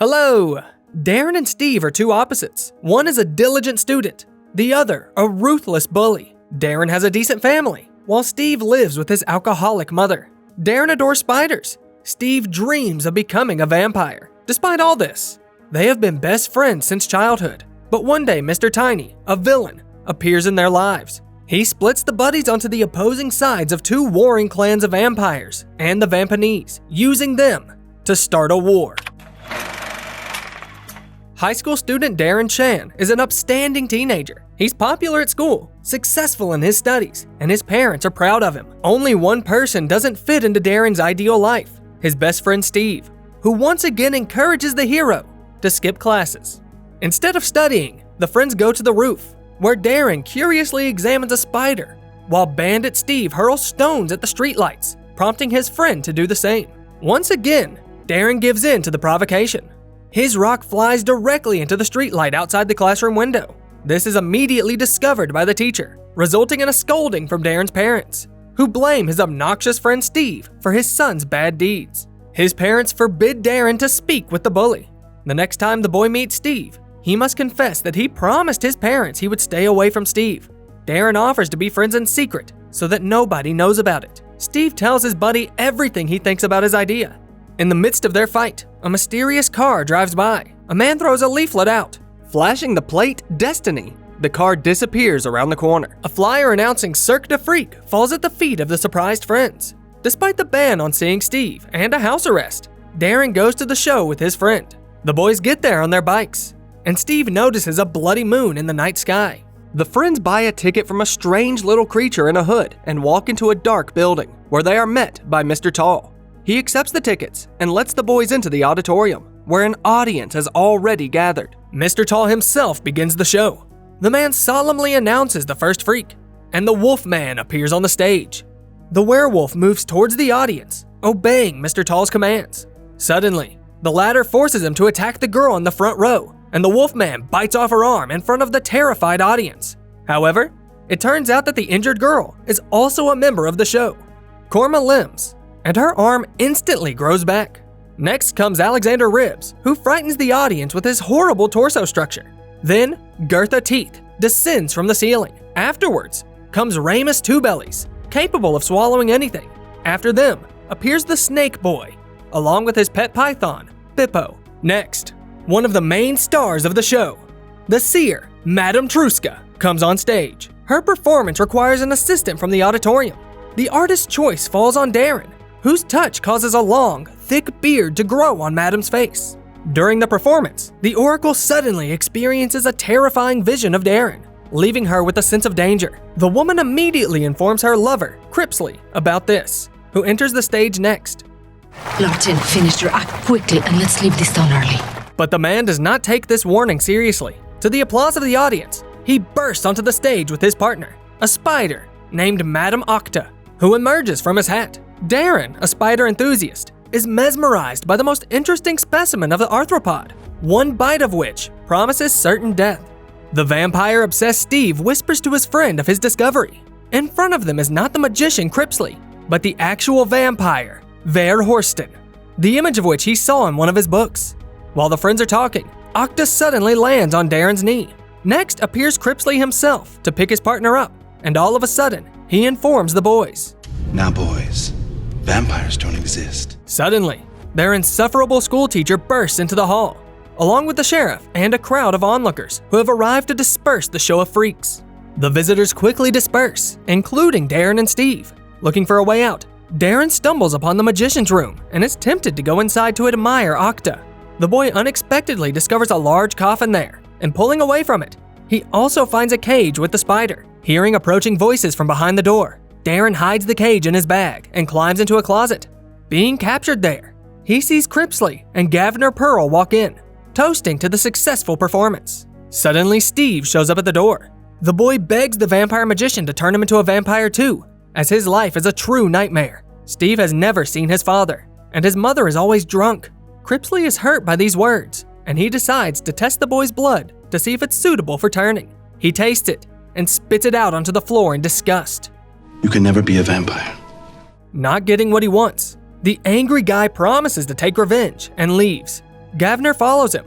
Hello! Darren and Steve are two opposites. One is a diligent student, the other a ruthless bully. Darren has a decent family, while Steve lives with his alcoholic mother. Darren adores spiders. Steve dreams of becoming a vampire. Despite all this, they have been best friends since childhood. But one day, Mr. Tiny, a villain, appears in their lives. He splits the buddies onto the opposing sides of two warring clans of vampires and the Vampanese, using them to start a war. High school student Darren Chan is an upstanding teenager. He's popular at school, successful in his studies, and his parents are proud of him. Only one person doesn't fit into Darren's ideal life, his best friend Steve, who once again encourages the hero to skip classes. Instead of studying, the friends go to the roof, where Darren curiously examines a spider, while bandit Steve hurls stones at the streetlights, prompting his friend to do the same. Once again, Darren gives in to the provocation. His rock flies directly into the streetlight outside the classroom window. This is immediately discovered by the teacher, resulting in a scolding from Darren's parents, who blame his obnoxious friend Steve for his son's bad deeds. His parents forbid Darren to speak with the bully. The next time the boy meets Steve, he must confess that he promised his parents he would stay away from Steve. Darren offers to be friends in secret so that nobody knows about it. Steve tells his buddy everything he thinks about his idea. In the midst of their fight, a mysterious car drives by. A man throws a leaflet out, flashing the plate Destiny. The car disappears around the corner. A flyer announcing Circa falls at the feet of the surprised friends. Despite the ban on seeing Steve and a house arrest, Darren goes to the show with his friend. The boys get there on their bikes, and Steve notices a bloody moon in the night sky. The friends buy a ticket from a strange little creature in a hood and walk into a dark building, where they are met by Mr. Tall. He accepts the tickets and lets the boys into the auditorium, where an audience has already gathered. Mr. Tall himself begins the show. The man solemnly announces the first freak, and the Wolf Man appears on the stage. The werewolf moves towards the audience, obeying Mr. Tall's commands. Suddenly, the latter forces him to attack the girl in the front row, and the Wolfman bites off her arm in front of the terrified audience. However, it turns out that the injured girl is also a member of the show. Korma limbs, and her arm instantly grows back. Next comes Alexander Ribs, who frightens the audience with his horrible torso structure. Then, Gertha Teeth descends from the ceiling. Afterwards, comes Ramus Two Bellies, capable of swallowing anything. After them, appears the Snake Boy, along with his pet python, Bippo. Next, one of the main stars of the show, the seer, Madam Truska, comes on stage. Her performance requires an assistant from the auditorium. The artist's choice falls on Darren, whose touch causes a long, thick beard to grow on Madam's face. During the performance, the Oracle suddenly experiences a terrifying vision of Darren, leaving her with a sense of danger. The woman immediately informs her lover, Crepsley, about this, who enters the stage next. Lorton, finish your act quickly and let's leave this town early. But the man does not take this warning seriously. To the applause of the audience, he bursts onto the stage with his partner, a spider named Madam Octa, who emerges from his hat. Darren, a spider enthusiast, is mesmerized by the most interesting specimen of the arthropod, one bite of which promises certain death. The vampire-obsessed Steve whispers to his friend of his discovery. In front of them is not the magician Crepsley, but the actual vampire, Ver Horsten, the image of which he saw in one of his books. While the friends are talking, Octa suddenly lands on Darren's knee. Next appears Crepsley himself to pick his partner up, and all of a sudden, he informs the boys. Now boys, vampires don't exist. Suddenly, their insufferable schoolteacher bursts into the hall, along with the sheriff and a crowd of onlookers who have arrived to disperse the show of freaks. The visitors quickly disperse, including Darren and Steve. Looking for a way out, Darren stumbles upon the magician's room and is tempted to go inside to admire Octa. The boy unexpectedly discovers a large coffin there, and pulling away from it, he also finds a cage with the spider. Hearing approaching voices from behind the door, Darren hides the cage in his bag and climbs into a closet. Being captured there, he sees Crepsley and Gavner Pearl walk in, toasting to the successful performance. Suddenly, Steve shows up at the door. The boy begs the vampire magician to turn him into a vampire too, as his life is a true nightmare. Steve has never seen his father, and his mother is always drunk. Crepsley is hurt by these words, and he decides to test the boy's blood to see if it's suitable for turning. He tastes it and spits it out onto the floor in disgust. You can never be a vampire. Not getting what he wants, the angry guy promises to take revenge and leaves. Gavner follows him.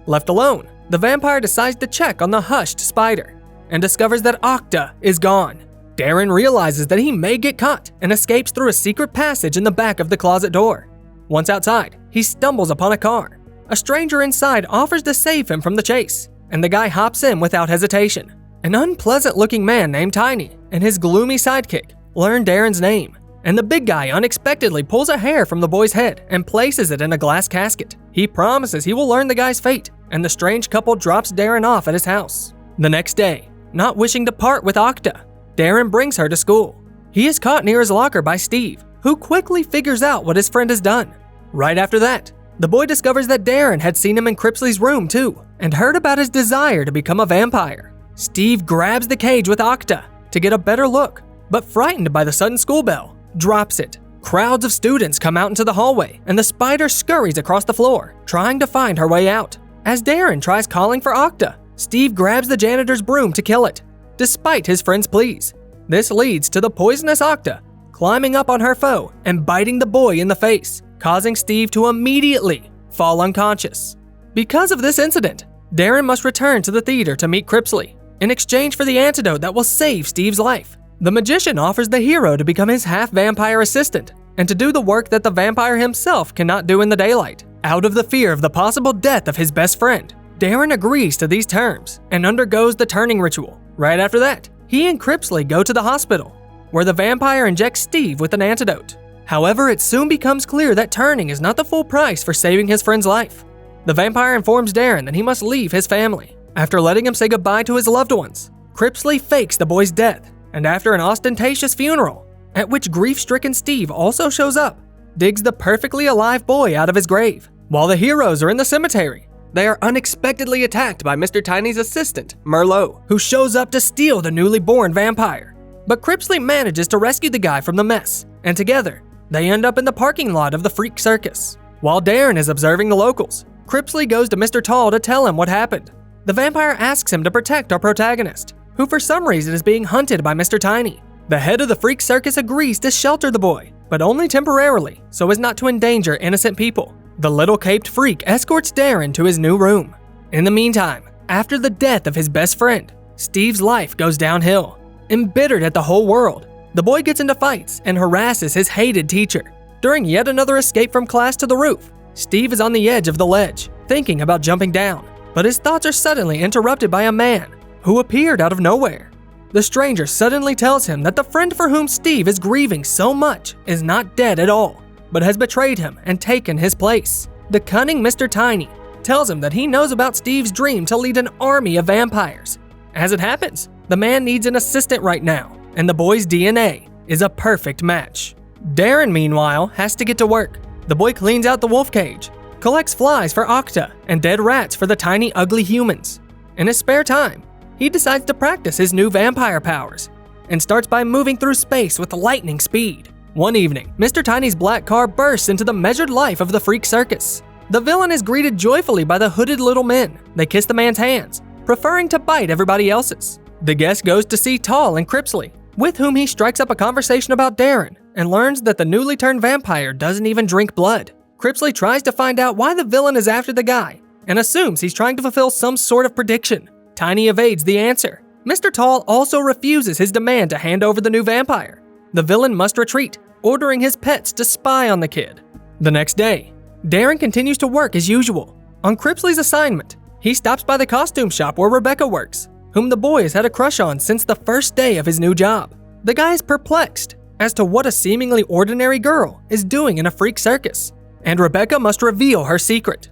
Left alone, the vampire decides to check on the hushed spider and discovers that Octa is gone. Darren realizes that he may get caught and escapes through a secret passage in the back of the closet door. Once outside, he stumbles upon a car. A stranger inside offers to save him from the chase, and the guy hops in without hesitation. An unpleasant-looking man named Tiny and his gloomy sidekick learn Darren's name, and the big guy unexpectedly pulls a hair from the boy's head and places it in a glass casket. He promises he will learn the guy's fate, and the strange couple drops Darren off at his house. The next day, not wishing to part with Octa, Darren brings her to school. He is caught near his locker by Steve, who quickly figures out what his friend has done. Right after that, the boy discovers that Darren had seen him in Crepsley's room too, and heard about his desire to become a vampire. Steve grabs the cage with Octa to get a better look, but frightened by the sudden school bell, drops it. Crowds of students come out into the hallway, and the spider scurries across the floor, trying to find her way out. As Darren tries calling for Octa, Steve grabs the janitor's broom to kill it, despite his friend's pleas. This leads to the poisonous Octa climbing up on her foe and biting the boy in the face, causing Steve to immediately fall unconscious. Because of this incident, Darren must return to the theater to meet Crepsley in exchange for the antidote that will save Steve's life. The magician offers the hero to become his half-vampire assistant and to do the work that the vampire himself cannot do in the daylight. Out of the fear of the possible death of his best friend, Darren agrees to these terms and undergoes the turning ritual. Right after that, he and Crepsley go to the hospital, where the vampire injects Steve with an antidote. However, it soon becomes clear that turning is not the full price for saving his friend's life. The vampire informs Darren that he must leave his family. After letting him say goodbye to his loved ones, Crepsley fakes the boy's death, and after an ostentatious funeral, at which grief-stricken Steve also shows up, digs the perfectly alive boy out of his grave. While the heroes are in the cemetery, they are unexpectedly attacked by Mr. Tiny's assistant, Merlot, who shows up to steal the newly born vampire. But Crepsley manages to rescue the guy from the mess, and together, they end up in the parking lot of the Freak Circus. While Darren is observing the locals, Crepsley goes to Mr. Tall to tell him what happened. The vampire asks him to protect our protagonist, who for some reason is being hunted by Mr. Tiny. The head of the Freak Circus agrees to shelter the boy, but only temporarily, so as not to endanger innocent people. The little caped freak escorts Darren to his new room. In the meantime, after the death of his best friend, Steve's life goes downhill. Embittered at the whole world, the boy gets into fights and harasses his hated teacher. During yet another escape from class to the roof, Steve is on the edge of the ledge, thinking about jumping down, but his thoughts are suddenly interrupted by a man who appeared out of nowhere. The stranger suddenly tells him that the friend for whom Steve is grieving so much is not dead at all, but has betrayed him and taken his place. The cunning Mr. Tiny tells him that he knows about Steve's dream to lead an army of vampires. As it happens, the man needs an assistant right now, and the boy's DNA is a perfect match. Darren, meanwhile, has to get to work. The boy cleans out the wolf cage, collects flies for Octa, and dead rats for the tiny, ugly humans. In his spare time, he decides to practice his new vampire powers, and starts by moving through space with lightning speed. One evening, Mr. Tiny's black car bursts into the measured life of the Freak Circus. The villain is greeted joyfully by the hooded little men. They kiss the man's hands, preferring to bite everybody else's. The guest goes to see Tall and Crepsley, with whom he strikes up a conversation about Darren and learns that the newly turned vampire doesn't even drink blood. Crepsley tries to find out why the villain is after the guy and assumes he's trying to fulfill some sort of prediction. Tiny evades the answer. Mr. Tall also refuses his demand to hand over the new vampire. The villain must retreat, ordering his pets to spy on the kid. The next day, Darren continues to work as usual. On Crepsley's assignment, he stops by the costume shop where Rebecca works, whom the boy has had a crush on since the first day of his new job. The guy is perplexed as to what a seemingly ordinary girl is doing in a freak circus, and Rebecca must reveal her secret.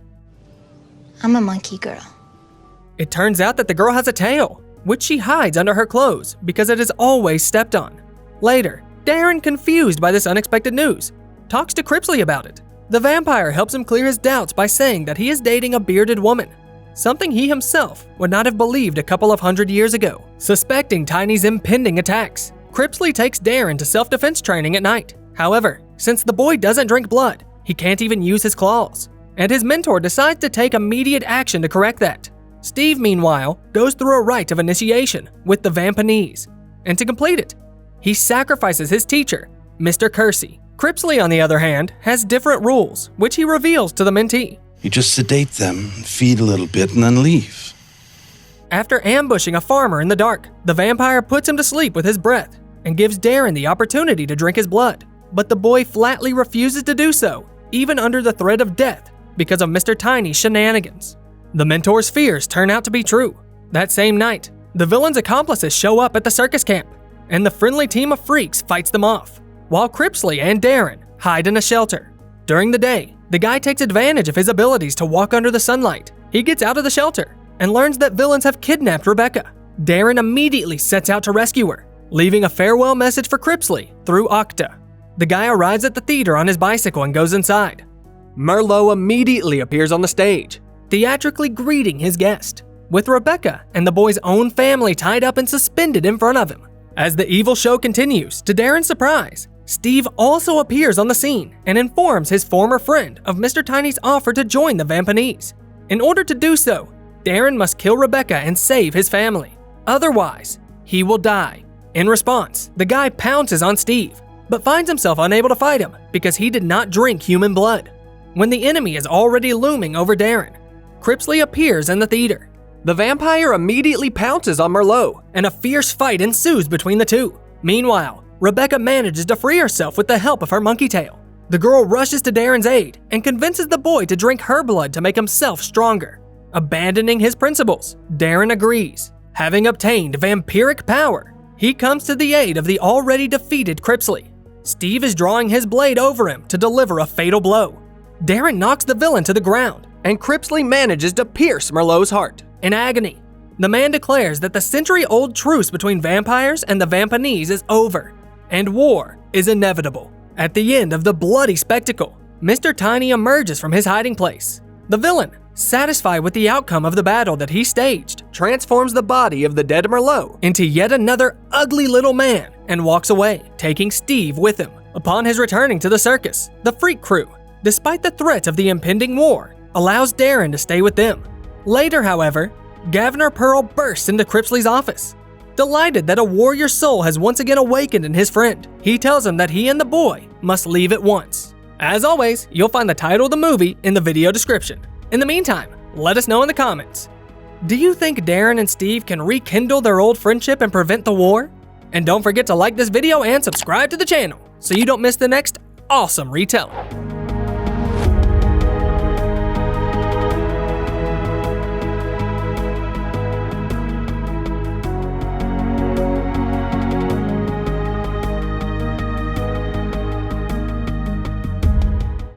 I'm a monkey girl. It turns out that the girl has a tail, which she hides under her clothes because it is always stepped on. Later, Darren, confused by this unexpected news, talks to Crepsley about it. The vampire helps him clear his doubts by saying that he is dating a bearded woman, something he himself would not have believed a couple of 100 years ago. Suspecting Tiny's impending attacks, Crepsley takes Darren to self-defense training at night. However, since the boy doesn't drink blood, he can't even use his claws, and his mentor decides to take immediate action to correct that. Steve, meanwhile, goes through a rite of initiation with the Vampanese, and to complete it, he sacrifices his teacher, Mr. Kersey. Crepsley, on the other hand, has different rules, which he reveals to the mentee. You just sedate them, feed a little bit, and then leave. After ambushing a farmer in the dark, the vampire puts him to sleep with his breath and gives Darren the opportunity to drink his blood. But the boy flatly refuses to do so, even under the threat of death, because of Mr. Tiny's shenanigans. The mentor's fears turn out to be true. That same night, the villain's accomplices show up at the circus camp, and the friendly team of freaks fights them off, while Crepsley and Darren hide in a shelter. During the day, the guy takes advantage of his abilities to walk under the sunlight. He gets out of the shelter and learns that villains have kidnapped Rebecca. Darren immediately sets out to rescue her, leaving a farewell message for Crepsley through Octa. The guy arrives at the theater on his bicycle and goes inside. Merlot immediately appears on the stage, theatrically greeting his guest, with Rebecca and the boy's own family tied up and suspended in front of him. As the evil show continues, to Darren's surprise, Steve also appears on the scene and informs his former friend of Mr. Tiny's offer to join the Vampanese. In order to do so, Darren must kill Rebecca and save his family. Otherwise, he will die. In response, the guy pounces on Steve, but finds himself unable to fight him because he did not drink human blood. When the enemy is already looming over Darren, Crepsley appears in the theater. The vampire immediately pounces on Merlot, and a fierce fight ensues between the two. Meanwhile, Rebecca manages to free herself with the help of her monkey tail. The girl rushes to Darren's aid and convinces the boy to drink her blood to make himself stronger. Abandoning his principles, Darren agrees. Having obtained vampiric power, he comes to the aid of the already defeated Crepsley. Steve is drawing his blade over him to deliver a fatal blow. Darren knocks the villain to the ground, and Crepsley manages to pierce Merlot's heart. In agony, the man declares that the century-old truce between vampires and the Vampanese is over, and war is inevitable. At the end of the bloody spectacle, Mr. Tiny emerges from his hiding place. The villain, satisfied with the outcome of the battle that he staged, transforms the body of the dead Merlot into yet another ugly little man and walks away, taking Steve with him. Upon his returning to the circus, the freak crew, despite the threat of the impending war, allows Darren to stay with them. Later, however, Governor Pearl bursts into Crepsley's office. Delighted that a warrior soul has once again awakened in his friend, he tells him that he and the boy must leave at once. As always, you'll find the title of the movie in the video description. In the meantime, let us know in the comments. Do you think Darren and Steve can rekindle their old friendship and prevent the war? And don't forget to like this video and subscribe to the channel so you don't miss the next awesome retelling.